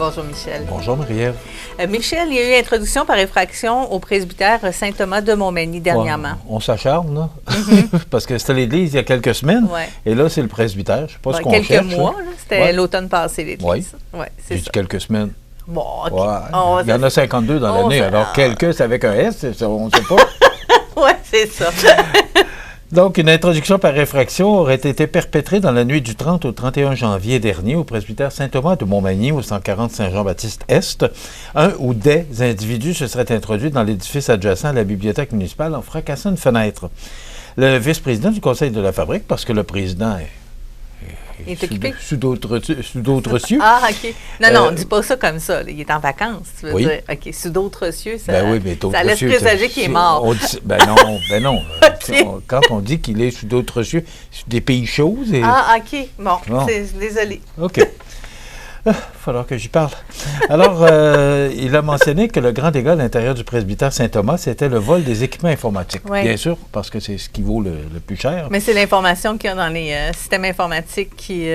Bonjour Michel. Bonjour Marie-Ève. Michel, il y a eu introduction par effraction au presbytère Saint-Thomas de Montmagny dernièrement. Ouais, on s'acharne, là, parce que c'était l'Église il y a quelques semaines, et là, c'est le presbytère. Je ne sais pas ce qu'on cherche. Quelques mois, c'était l'automne passé, l'Église. Oui, c'est j'ai dit quelques semaines. Bon, OK. Ouais. Il y en a 52 dans l'année, alors quelques, c'est avec un S, on ne sait pas. Oui, c'est ça. Donc, une introduction par effraction aurait été perpétrée dans la nuit du 30 au 31 janvier dernier au presbytère Saint-Thomas de Montmagny, au 140 Saint-Jean-Baptiste-Est. Un ou des individus se seraient introduits dans l'édifice adjacent à la bibliothèque municipale en fracassant une fenêtre. Le vice-président du conseil de la fabrique, parce que le président est occupé. Sous d'autres cieux. Ah, OK. Non, dis pas ça comme ça. Là. Il est en vacances, tu veux dire. OK, sous d'autres cieux, ça, oui, mais ça laisse présager qu'il est mort. Non. Okay. Quand on dit qu'il est sous d'autres cieux, sous des pays chauds. Ah, OK. Bon. Désolé. OK. Il va falloir que j'y parle. Alors, il a mentionné que le grand dégât à l'intérieur du presbytère Saint-Thomas, c'était le vol des équipements informatiques. Oui. Bien sûr, parce que c'est ce qui vaut le plus cher. Mais c'est l'information qu'il y a dans les systèmes informatiques qui...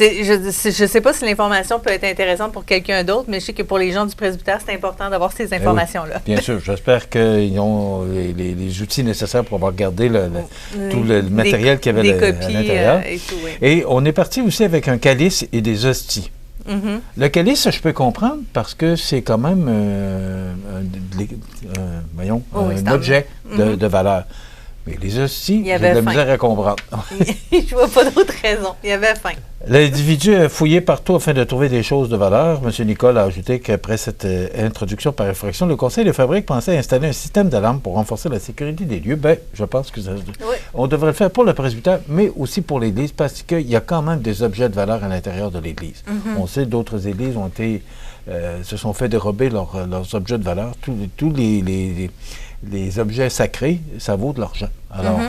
je ne sais pas si l'information peut être intéressante pour quelqu'un d'autre, mais je sais que pour les gens du presbytère, c'est important d'avoir ces informations-là. Oui, bien sûr. J'espère qu'ils ont les outils nécessaires pour avoir gardé tout le matériel qu'il y avait à l'intérieur. Et on est parti aussi avec un calice et des hosties. Mm-hmm. Le calice, je peux comprendre parce que c'est quand même un objet de valeur. Mais les hosties, j'ai de la misère à comprendre. Je vois pas d'autre raison. Il y avait faim. L'individu a fouillé partout afin de trouver des choses de valeur. M. Nicole a ajouté qu'après cette introduction par effraction, le conseil de fabrique pensait installer un système d'alarme pour renforcer la sécurité des lieux. Bien, je pense que on devrait le faire pour le presbytère, mais aussi pour l'Église, parce qu'il y a quand même des objets de valeur à l'intérieur de l'Église. Mm-hmm. On sait que d'autres Églises ont été, se sont fait dérober leurs objets de valeur. Tous les objets sacrés, ça vaut de l'argent. Alors,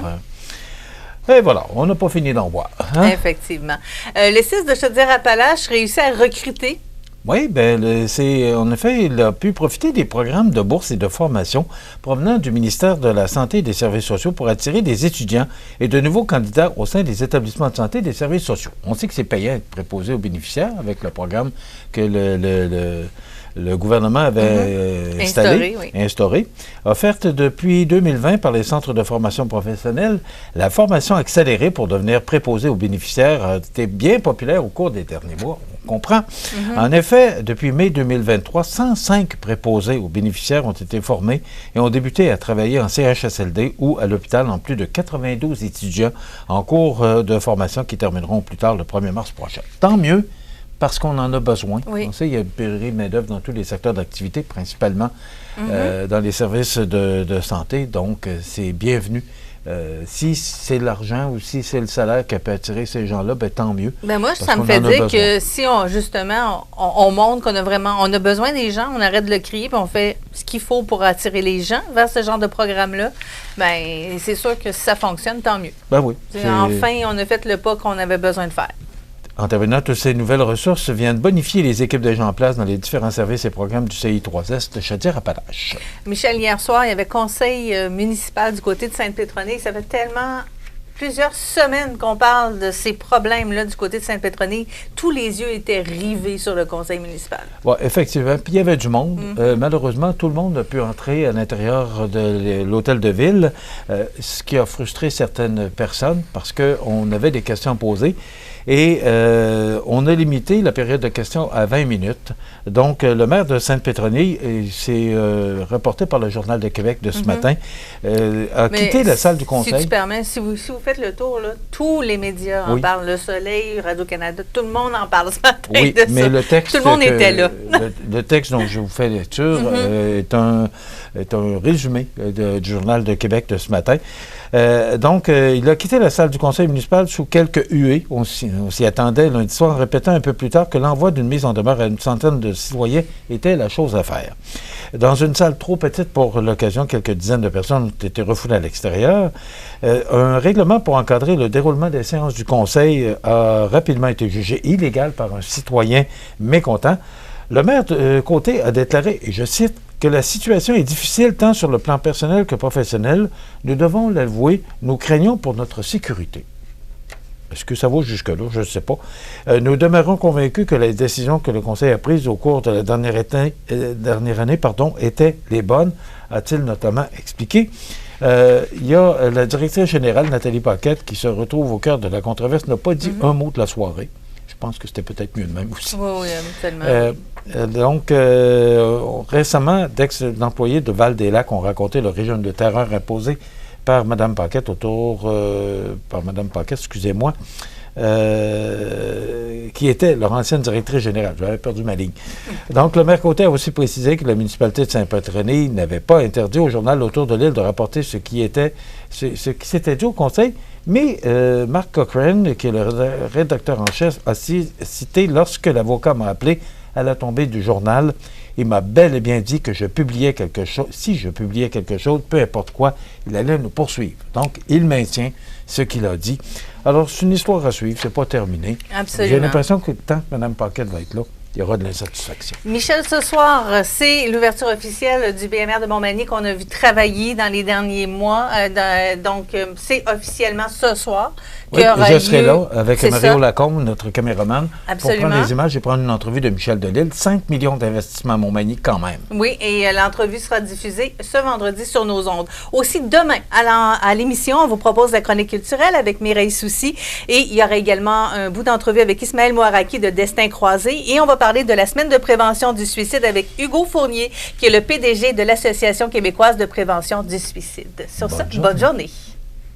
et voilà, on n'a pas fini d'en voir. Hein? Effectivement. Le 6 de Chaudière-Appalaches réussit à recruter. Oui, bien, en effet, il a pu profiter des programmes de bourse et de formation provenant du ministère de la Santé et des Services sociaux pour attirer des étudiants et de nouveaux candidats au sein des établissements de santé et des services sociaux. On sait que c'est payant être préposé aux bénéficiaires avec le programme que le gouvernement avait instauré, offerte depuis 2020 par les centres de formation professionnelle. La formation accélérée pour devenir préposé aux bénéficiaires a été bien populaire au cours des derniers mois. On comprend. Mm-hmm. En effet, depuis mai 2023, 105 préposés aux bénéficiaires ont été formés et ont débuté à travailler en CHSLD ou à l'hôpital en plus de 92 étudiants en cours de formation qui termineront plus tard le 1er mars prochain. Tant mieux. Parce qu'on en a besoin. Oui. On sait qu'il y a une pénurie de main-d'œuvre dans tous les secteurs d'activité, principalement dans les services de santé. Donc, c'est bienvenu. Si c'est l'argent ou si c'est le salaire qui peut attirer ces gens-là, bien, tant mieux. Bien, moi, ça me fait dire que si on montre qu'on a vraiment, on a besoin des gens, on arrête de le crier, puis on fait ce qu'il faut pour attirer les gens vers ce genre de programme-là, bien, c'est sûr que si ça fonctionne, tant mieux. Ben oui. Enfin, on a fait le pas qu'on avait besoin de faire. En terminant, toutes ces nouvelles ressources viennent bonifier les équipes de gens en place dans les différents services et programmes du CI3S de Chaudière-Appalaches. Michel, hier soir, il y avait conseil municipal du côté de Sainte-Pétronille. Ça fait tellement plusieurs semaines qu'on parle de ces problèmes-là du côté de Sainte-Pétronille. Tous les yeux étaient rivés sur le conseil municipal. Oui, effectivement. Puis il y avait du monde. Malheureusement, tout le monde a pu entrer à l'intérieur de l'hôtel de ville, ce qui a frustré certaines personnes parce qu'on avait des questions à poser. Et on a limité la période de questions à 20 minutes. Donc, le maire de Sainte-Pétronille, c'est reporté par le Journal de Québec de ce matin, a quitté la salle du conseil. Si tu permets, si vous faites le tour, là, tous les médias en parlent. Le Soleil, Radio-Canada, tout le monde en parle ce matin de ça. Mais le texte, tout le monde était là. le texte dont je vous fais lecture est un résumé du Journal de Québec de ce matin. Donc, il a quitté la salle du conseil municipal sous quelques huées. On s'y attendait lundi soir en répétant un peu plus tard que l'envoi d'une mise en demeure à une centaine de citoyens était la chose à faire. Dans une salle trop petite pour l'occasion, quelques dizaines de personnes ont été refoulées à l'extérieur. Un règlement pour encadrer le déroulement des séances du conseil a rapidement été jugé illégal par un citoyen mécontent. Le maire Côté a déclaré, et je cite, que la situation est difficile tant sur le plan personnel que professionnel. Nous devons l'avouer, nous craignons pour notre sécurité. Est-ce que ça vaut jusque-là? Je ne sais pas. Nous demeurons convaincus que les décisions que le Conseil a prises au cours de la dernière année étaient les bonnes, a-t-il notamment expliqué. Il y a la directrice générale, Nathalie Paquette, qui se retrouve au cœur de la controverse, n'a pas dit un mot de la soirée. Je pense que c'était peut-être mieux de même aussi. Oui, tellement. Récemment, d'ex-employés de Val-des-Lacs ont raconté le régime de terreur imposé par Mme Paquette qui était leur ancienne directrice générale. J'avais perdu ma ligne. Donc, le maire Côté a aussi précisé que la municipalité de Saint-Pétronille n'avait pas interdit au journal Autour de l'île de rapporter ce qui s'était dit au Conseil, mais Marc Cochrane, qui est le rédacteur en chef, a cité lorsque l'avocat m'a appelé à la tombée du journal, il m'a bel et bien dit que je publiais quelque chose. Si je publiais quelque chose, peu importe quoi, il allait nous poursuivre. Donc, il maintient ce qu'il a dit. Alors, c'est une histoire à suivre, c'est pas terminé. Absolument. J'ai l'impression que tant que Mme Paquette va être là, il y aura de l'insatisfaction. Michel, ce soir, c'est l'ouverture officielle du BMR de Montmagny qu'on a vu travailler dans les derniers mois. Donc, c'est officiellement ce soir. Oui, je serai là avec Mario Lacombe, notre caméraman, pour prendre les images et prendre une entrevue de Michel Delisle. 5 millions d'investissements à Montmagny quand même. Oui, et l'entrevue sera diffusée ce vendredi sur nos ondes. Aussi, demain, à l'émission, on vous propose la chronique culturelle avec Mireille Soucy. Et il y aura également un bout d'entrevue avec Ismaël Mouaraki de Destin Croisé. Et on va parler de la semaine de prévention du suicide avec Hugo Fournier, qui est le PDG de l'Association québécoise de prévention du suicide. Sur ça, bonne journée.